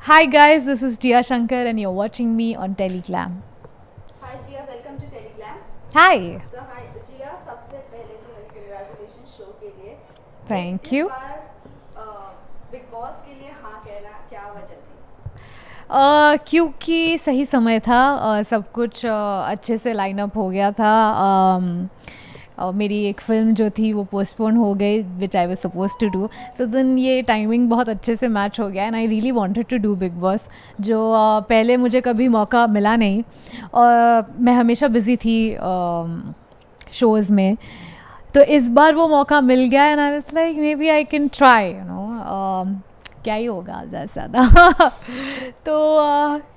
Hi guys, this is Jia Shankar and you're watching me on Teleglam. Hi Jia, welcome to Teleglam. Hi. Hi Jia, सबसे पहले तो मेरी congratulations show के लिए। Thank इस you. Bar big boss के लिए हाँ कहना क्या वजह थी? क्योंकि सही समय था, सब कुछ अच्छे से लाइन अप हो गया था। मेरी एक फ़िल्म जो थी वो पोस्टपोन हो गई, which I was suppose to do. So then ये टाइमिंग बहुत अच्छे से मैच हो गया and I really wanted to do Bigg Boss, जो पहले मुझे कभी मौका मिला नहीं। और मैं हमेशा बिज़ी थी शोज़ में। तो इस बार वो मौका मिल गया and I was like maybe I can try, क्या ही होगा ज़्यादा से ज़्यादा। तो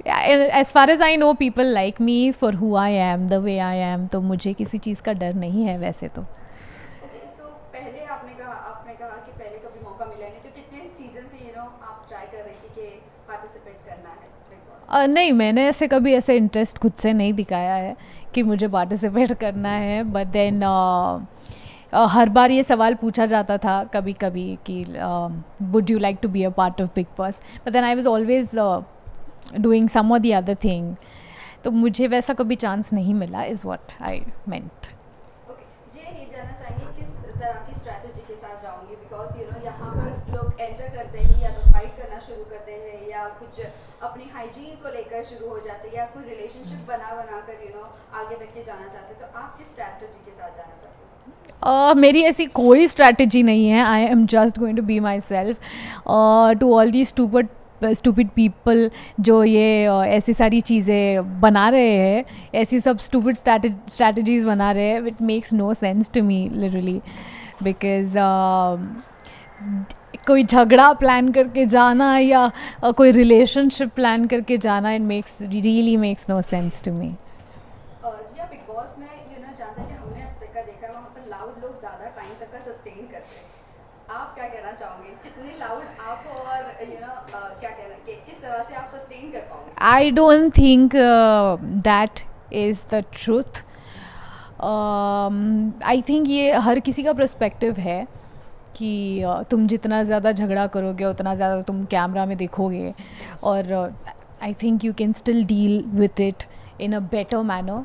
as far as I know people like me for who I am, the way I am, तो मुझे किसी चीज़ का डर नहीं है वैसे तो। ओके, सो पहले आपने कहा कि पहले कभी मौका मिला नहीं, तो कितने सीजन से आप ट्राई कर रही थी कि पार्टिसिपेट करना है बिग बॉस में? नहीं, मैंने ऐसे कभी ऐसे इंटरेस्ट खुद से नहीं दिखाया है कि मुझे पार्टिसिपेट करना है, बट देन हर बार ये सवाल पूछा जाता था कभी कभी कि would you like to be a part of Bigg Boss, but then I was always doing some और द अदर थिंग। तो मुझे वैसा कभी चांस नहीं मिला, is what I meant. Okay, जी ये जानना चाहेंगे किस तरह की स्ट्रैटेजी के साथ जाऊंगी, बिकॉज यहाँ पर लोग एंटर करते ही या तो फाइट करना शुरू करते हैं या कुछ अपनी हाइजीन को लेकर शुरू हो जाते हैं या कोई रिलेशनशिप बना बना कर आगे तक के जाना चाहते हैं, तो आप किस स्ट्रैटेजी के साथ जाना चाहते हो? मेरी ऐसी कोई स्ट्रैटेजी नहीं है। I am just going to be myself. To all the stupid people जो ये ऐसी सारी चीज़ें बना रहे हैं, ऐसी सब स्टूपिड स्ट्रैटेजीज बना रहे हैं, it makes no sense to me literally. Because कोई झगड़ा प्लान करके जाना या कोई रिलेशनशिप प्लान करके जाना, it makes really makes no sense to me. जी हाँ, बिग बॉस में जहाँ तक कि हमने अब तक का देखा है वहाँ पर लाउड लोग ज़्यादा टाइम तक का सस्टेन करते हैं। आप क्या कहना चाहोगे, कितने लाउड आप हो और क्या कहना कि किस तरह से आप सस्टेन कर पाओगे? I don't think that is the truth. I think ये हर किसी का पर्सपेक्टिव है कि तुम जितना ज़्यादा झगड़ा करोगे उतना ज़्यादा तुम कैमरा में देखोगे, और I think you can still deal with it in a better manner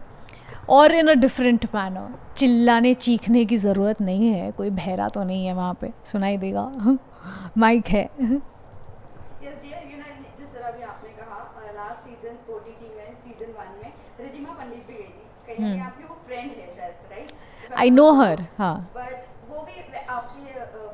और इन अ डिफरेंट मैनर। चिल्लाने चीखने की ज़रूरत नहीं है, कोई बहरा तो नहीं है वहाँ पे, सुनाई देगा। माइक है। यस जी, जिस तरह भी आपने कहा, लास्ट सीजन ओटीटी में सीजन 1 में रिधिमा पंडित भी गई थी, कहीं ना कहीं आपकी वो फ्रेंड है शायद, right? If I I am no not her, wrong. हाँ। बट वो भी आपकी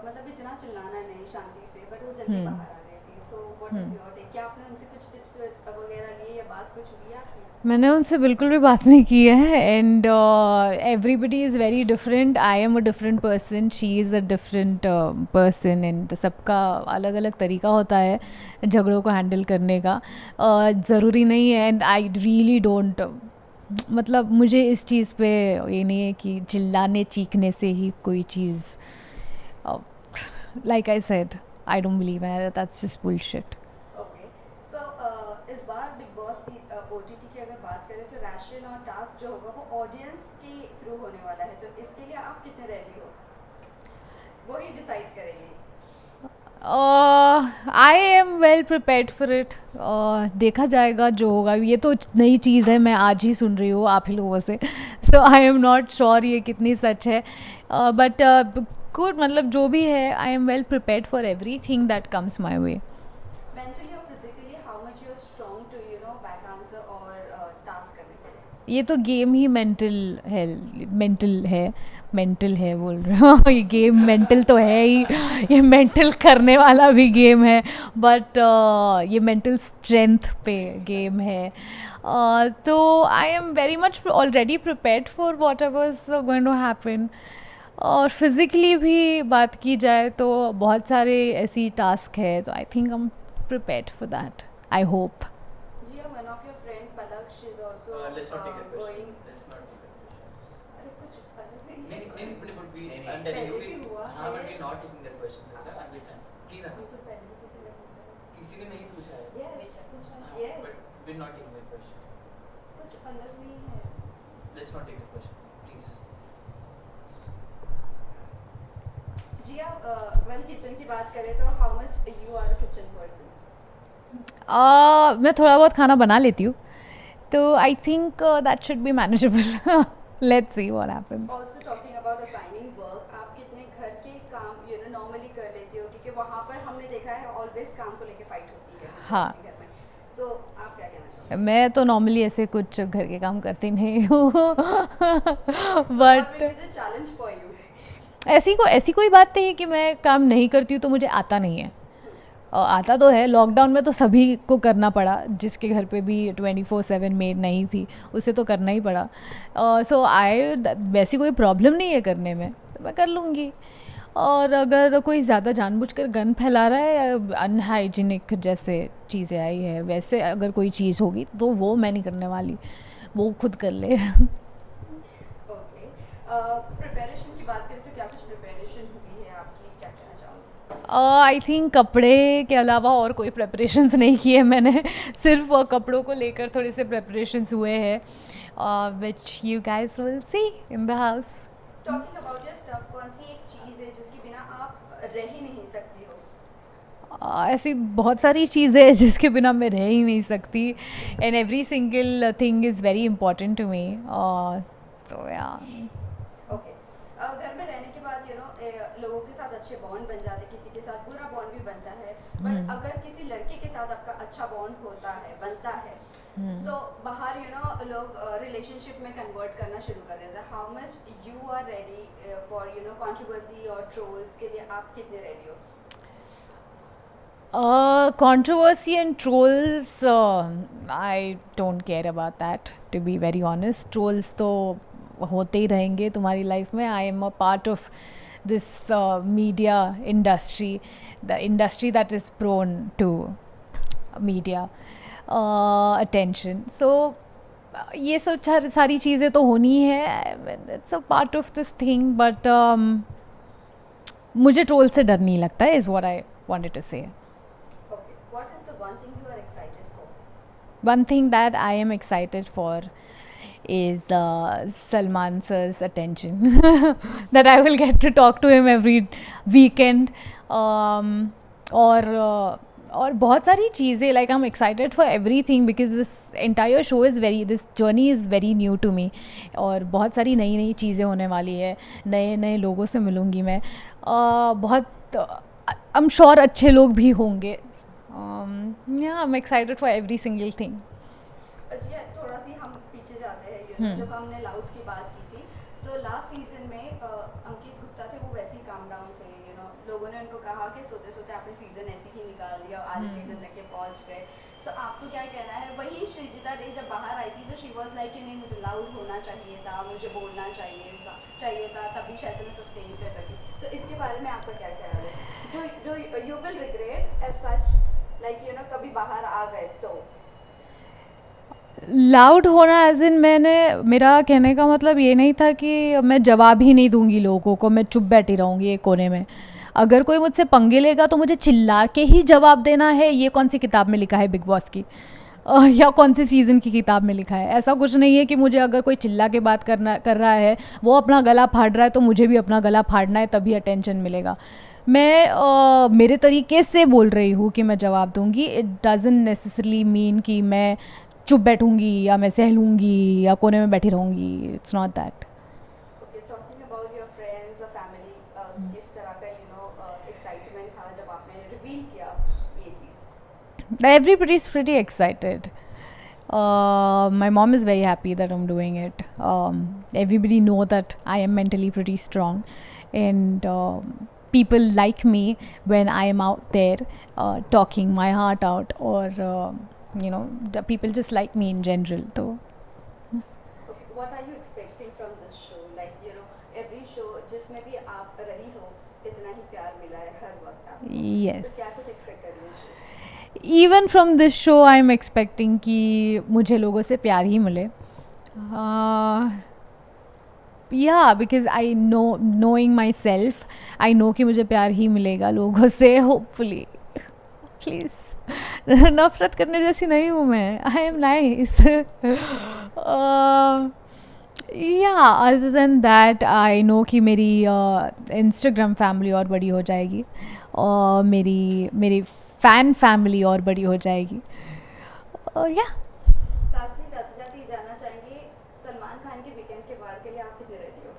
मतलब इतना चिल्लाना नहीं, शांति से, बट वो जल्दी बाहर आ गई थी। So what is your take? क्या आपने उनसे कुछ टिप्स वगैरह लिए या बात कुछ हुई आपकी? मैंने उनसे बिल्कुल भी बात नहीं की है and everybody is very different. I am a different person, she is a different person, and सबका अलग अलग तरीका होता है झगड़ों को हैंडल करने का। ज़रूरी नहीं है, एंड आई रियली डोंट, मतलब मुझे इस चीज़ पे ये नहीं है कि चिल्लाने चीखने से ही कोई चीज़, like I said, I don't believe that's just bullshit. Okay, so इस बार बिग बॉस ओटीटी की अगर बात करें तो रैशन और टास्क जो होगा वो ऑडियंस के थ्रू होने वाला है, तो इसके लिए आप कितने रेडी हो वो ही डिसाइड करेंगे। आई am well prepared for it. देखा जाएगा जो होगा, ये तो नई चीज़ है, मैं आज ही सुन रही हूँ आप ही लोगों से। सो आई एम नॉट श्योर ये कितनी सच है, बट गुड, मतलब जो भी है, I am well prepared for everything that comes my way. Mentally और physically how much you are strong to back answer और टास्क करने के लिए? ये तो गेम ही मेंटल है बोल रहे हो। ये गेम मेंटल तो है ही, ये मेंटल करने वाला भी गेम है, बट ये मेंटल स्ट्रेंथ पे गेम है। तो I am very much already prepared for whatever is going to happen. और फिज़िकली भी बात की जाए तो बहुत सारे ऐसी टास्क है, तो I think I am prepared for that, I hope. जी, one of your friend Palak, she is also Let's not take that question. Going. Let's not take that question. अरे कुछ अलग नहीं नहीं है, नहीं नहीं but we नहीं, नहीं। I'm telling you पहले भी हुआ हाँ but है। we're not taking that question sir. Understand? Please उसको understand. पहले भी किसी ने पूछा किसी ने नहीं पूछा है. है। यस, पूछा। हाँ, yes, but we're not taking that question. कुछ अलग नहीं है। Let's not take that question. Please. जी, आप वेल किचन की बात करें तो how much you are a kitchen person? मैं थोड़ा बहुत खाना बना लेती हूँ, तो I think that should be manageable. Let's see what happens. Also talking about assigning work, आप कितने घर के काम नॉर्मली कर लेती हो, क्योंकि वहाँ पर हमने देखा है ऑलवेज काम को लेके फाइट होती है हाँ. घर में. सो आप क्या कहना चाहोगे? मैं तो नॉर्मली ऐसे कुछ घर के काम करती नहीं हूँ. What but will be the challenge for you? ऐसी कोई बात नहीं है कि मैं काम नहीं करती हूँ तो मुझे आता नहीं है. आता तो है. लॉकडाउन में तो सभी को करना पड़ा, जिसके घर पे भी 24/7 मेड नहीं थी उसे तो करना ही पड़ा. सो वैसी कोई प्रॉब्लम नहीं है करने में, तो मैं कर लूँगी. और अगर कोई ज़्यादा जानबूझकर गन फैला रहा है या अनहाइजीनिक जैसे चीज़ें आई है, वैसे अगर कोई चीज़ होगी तो वो मैं नहीं करने वाली, वो खुद कर ले. ओके, प्रिपरेशन की बात करें तो क्या कुछ प्रिपरेशन हुई है आपकी, क्या कहना चाहोगे? आई थिंक कपड़े के अलावा और कोई प्रेपरेशंस नहीं किए मैंने. सिर्फ कपड़ों को लेकर थोड़े से प्रेपरेशंस हुए हैं, which you guys will see in the house. Talking about your stuff, कौन सी एक चीज़ है जिसके बिना आप रह ही नहीं सकती हो? ऐसी बहुत सारी चीज़ें हैं जिसके बिना मैं रह ही नहीं सकती, and every single thing is very important to me. So yeah. Okay, घर में रहने के बाद लोगों के साथ अच्छे बॉन्ड बन जाते हैं, किसी के साथ बुरा बॉन्ड भी बनता है, बट अगर किसी लड़के के साथ आपका अच्छा बॉन्ड होता है, बनता है, सो बाहर लोग रिलेशनशिप में कन्वर्ट करना शुरू कर देते हैं. How much you are ready for controversy और ट्रोल्स के लिए, आप कितने रेडी हो? Controversy and trolls, I don't care about that, to be very honest. Trolls तो होते ही रहेंगे तुम्हारी लाइफ में. I am a part of this media industry, the industry that is prone to media attention. So ये सब सारी चीज़ें तो होनी है. It's a part of this thing, but मुझे ट्रोल से डर नहीं लगता है, is what I wanted to say. What is the one thing you are excited for? One thing that I am excited for is Salman sir's attention. That I will get to talk to him every weekend. और बहुत सारी चीज़ें, like I'm excited for everything because this entire show is this journey is very new to me. और बहुत सारी नई नई चीज़ें होने वाली है, नए नए लोगों से मिलूँगी मैं. बहुत I'm sure अच्छे लोग भी होंगे. Yeah, I'm excited for every single thing. जी, थोड़ा सी हम पीछे जाते हैं. जब हमने लाउड की बात की थी, तो लास्ट सीजन में अंकित गुप्ता थे, वो वैसे ही काम डाउन थे. लोगों ने उनको कहा कि सोते सोते आपने सीजन ऐसे ही निकाल दिया और आधे सीजन तक ये पहुंच गए. सो आपको क्या कहना है? वही श्रीजिता डे जब बाहर आई थी तो शी वाज लाइक कि नहीं, मुझे लाउड होना चाहिए था, मुझे बोलना चाहिए था, तभी शायद से मैं सस्टेन कर सकती. तो इसके बारे में आपका क्या ख्याल है? Do you will regret as such, like कभी बाहर आ गए तो? लाउड होना एज इन, मेरा कहने का मतलब ये नहीं था कि मैं जवाब ही नहीं दूंगी लोगों को, मैं चुप बैठी रहूँगी एक कोने में. अगर कोई मुझसे पंगे लेगा तो मुझे चिल्ला के ही जवाब देना है. ये कौन सी किताब में लिखा है बिग बॉस की, या कौन सी सीज़न की किताब में लिखा है? ऐसा कुछ नहीं है कि मुझे अगर कोई चिल्ला के बात कर रहा है, वो अपना गला फाड़ रहा है तो मुझे भी अपना गला फाड़ना है, तभी अटेंशन मिलेगा. मैं मेरे तरीके से बोल रही हूँ कि मैं जवाब दूंगी. इट डजंट नेसेसरली मीन कि मैं चुप बैठूंगी या मैं सह लूँगी या कोने में बैठी रहूँगी. It's not that. Okay, talking about your friends और फैमिली, किस तरह का एक्साइटमेंट था जब आपने रिवील किया ये चीज़? Everybody is pretty excited. My mom is very happy that I'm doing it. Everybody know that I am mentally pretty strong, and people like me when I am out there talking my heart out, or the people just like me in general. So Okay, what are you expecting from this show? Like every show जिसमें भी आप रही हो, इतना ही प्यार मिला है हर वक्त आपको. yes, तो क्या कुछ एक्सपेक्ट कर रही हो इस show से? even from this show I am expecting कि मुझे लोगों से प्यार ही मिले. Yeah, because I know, knowing myself, I know कि मुझे प्यार ही मिलेगा लोगों से, hopefully. Please. नफरत करने जैसी नहीं हूँ मैं. I am nice. Yeah, other than that, I know कि मेरी Instagram फैमिली और बड़ी हो जाएगी, और मेरी फ़ैन फैमिली और बड़ी हो जाएगी। या लास्टली जाते जाते ये जानना चाहेंगे सलमान खान के वीकेंड के वार के लिए आप कितने रेडी हो?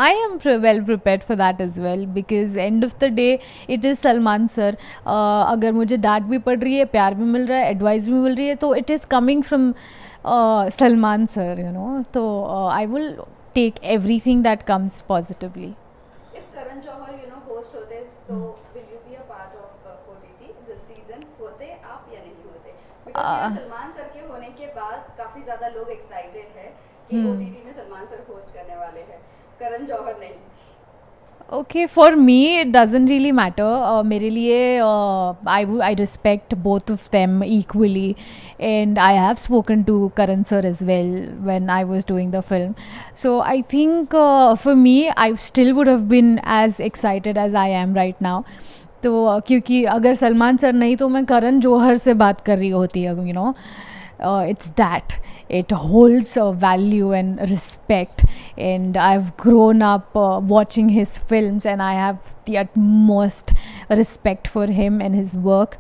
I am well prepared for that as well because end of the day it is Salman sir. अगर मुझे डांट भी पड़ रही है, प्यार भी मिल रहा है, एडवाइस भी मिल रही है, तो it is coming from Salman sir, you know. तो I will take everything that comes positively. If Karan Johar, host होते, so will you be a part of OTT this season? होते आप या नहीं होते? Because यहाँ सलमान सर के होने के बाद काफी ज्यादा लोग एक्साइटेड है कि OTT में सलमान सर होस्ट करने वाले हैं, करण जौहर नहीं। Okay, for me it doesn't really matter. मेरे लिए I respect both of them equally, and I have spoken to Karan sir as well when I was doing the film. So I think for me I still would have been as excited as I am right now. तो क्योंकि अगर Salman sir नहीं तो मैं करण जौहर से बात कर रही होती, you know. It's that it holds a value and respect, and I've grown up watching his films, and I have the utmost respect for him and his work.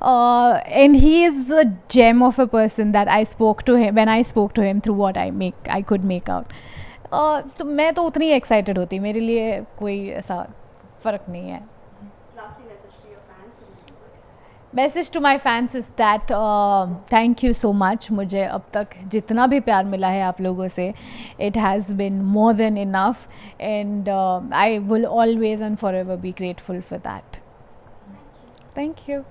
And he is a gem of a person that I spoke to him when I spoke to him through what I could make out. तो मैं तो उतनी excited होती, मेरे लिए कोई ऐसा फ़र्क नहीं है। Lastly, message to your fans and viewers. Message to my fans is that thank you so much. मुझे अब तक जितना भी प्यार मिला है आप लोगों से, it has been more than enough, and I will always and for ever be grateful for that. Thank you.